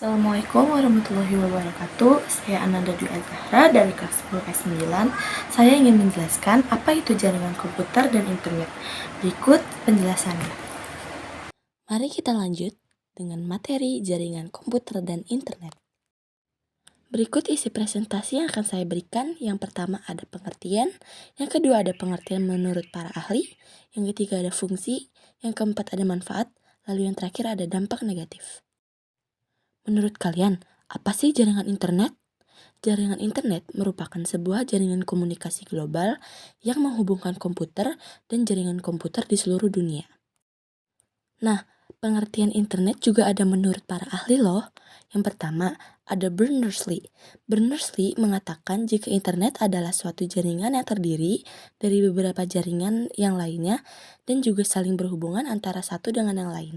Assalamualaikum warahmatullahi wabarakatuh. Saya Ananda Dwi Azahra dari kelas 10 S9. Saya ingin menjelaskan apa itu jaringan komputer dan internet. Berikut penjelasannya. Mari kita lanjut dengan materi jaringan komputer dan internet. Berikut isi presentasi yang akan saya berikan. Yang pertama ada pengertian, yang kedua ada pengertian menurut para ahli, yang ketiga ada fungsi, yang keempat ada manfaat, lalu yang terakhir ada dampak negatif. Menurut kalian, apa sih jaringan internet? Jaringan internet merupakan sebuah jaringan komunikasi global yang menghubungkan komputer dan jaringan komputer di seluruh dunia. Nah, pengertian internet juga ada menurut para ahli loh. Yang pertama, ada Berners-Lee. Berners-Lee mengatakan jika internet adalah suatu jaringan yang terdiri dari beberapa jaringan yang lainnya dan juga saling berhubungan antara satu dengan yang lain.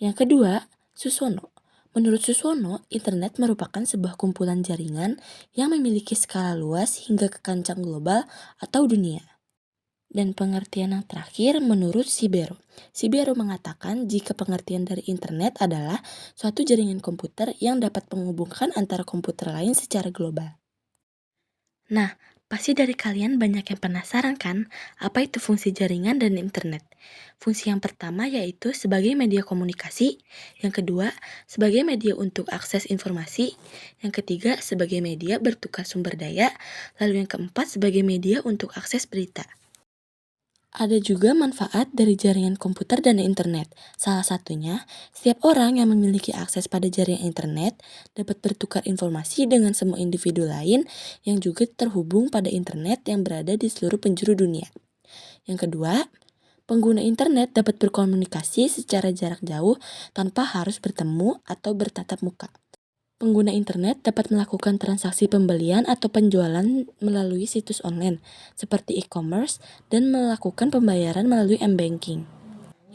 Yang kedua, Susono. Menurut Susono, internet merupakan sebuah kumpulan jaringan yang memiliki skala luas hingga ke kancah global atau dunia. Dan pengertian yang terakhir menurut Sibero. Sibero mengatakan jika pengertian dari internet adalah suatu jaringan komputer yang dapat menghubungkan antara komputer lain secara global. Nah, pasti dari kalian banyak yang penasaran kan, apa itu fungsi jaringan dan internet? Fungsi yang pertama yaitu sebagai media komunikasi, yang kedua sebagai media untuk akses informasi, yang ketiga sebagai media bertukar sumber daya, lalu yang keempat sebagai media untuk akses berita. Ada juga manfaat dari jaringan komputer dan internet. Salah satunya, setiap orang yang memiliki akses pada jaringan internet dapat bertukar informasi dengan semua individu lain yang juga terhubung pada internet yang berada di seluruh penjuru dunia. Yang kedua, pengguna internet dapat berkomunikasi secara jarak jauh tanpa harus bertemu atau bertatap muka. Pengguna internet dapat melakukan transaksi pembelian atau penjualan melalui situs online, seperti e-commerce, dan melakukan pembayaran melalui m-banking.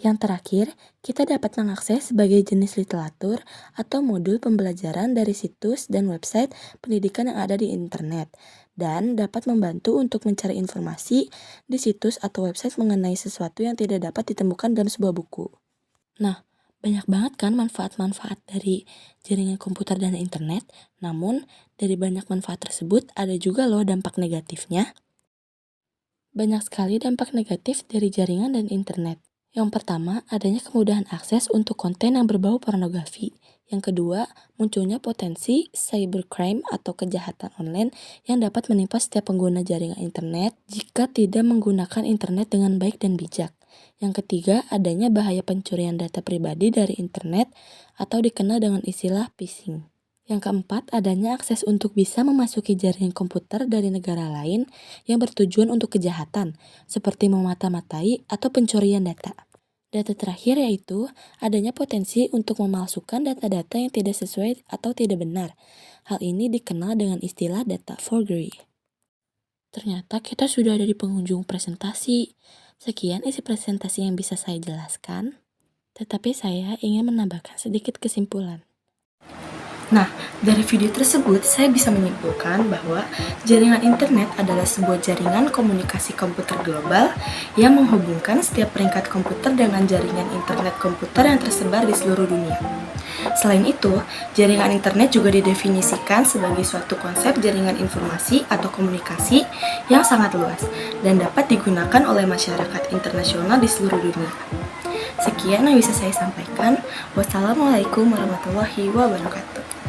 Yang terakhir, kita dapat mengakses sebagai jenis literatur atau modul pembelajaran dari situs dan website pendidikan yang ada di internet, dan dapat membantu untuk mencari informasi di situs atau website mengenai sesuatu yang tidak dapat ditemukan dalam sebuah buku. Nah, banyak banget kan manfaat-manfaat dari jaringan komputer dan internet, namun dari banyak manfaat tersebut ada juga loh dampak negatifnya. Banyak sekali dampak negatif dari jaringan dan internet. Yang pertama, adanya kemudahan akses untuk konten yang berbau pornografi. Yang kedua, munculnya potensi cybercrime atau kejahatan online yang dapat menimpa setiap pengguna jaringan internet jika tidak menggunakan internet dengan baik dan bijak. Yang ketiga, adanya bahaya pencurian data pribadi dari internet atau dikenal dengan istilah phishing. Yang keempat, adanya akses untuk bisa memasuki jaringan komputer dari negara lain yang bertujuan untuk kejahatan, seperti memata-matai atau pencurian data. Data terakhir yaitu adanya potensi untuk memalsukan data-data yang tidak sesuai atau tidak benar. Hal ini dikenal dengan istilah data forgery. Ternyata kita sudah ada di penghujung presentasi. Sekian isi presentasi yang bisa saya jelaskan, tetapi saya ingin menambahkan sedikit kesimpulan. Nah, dari video tersebut saya bisa menyimpulkan bahwa jaringan internet adalah sebuah jaringan komunikasi komputer global yang menghubungkan setiap peringkat komputer dengan jaringan internet komputer yang tersebar di seluruh dunia. Selain itu, jaringan internet juga didefinisikan sebagai suatu konsep jaringan informasi atau komunikasi yang sangat luas dan dapat digunakan oleh masyarakat internasional di seluruh dunia. Sekian yang bisa saya sampaikan. Wassalamualaikum warahmatullahi wabarakatuh.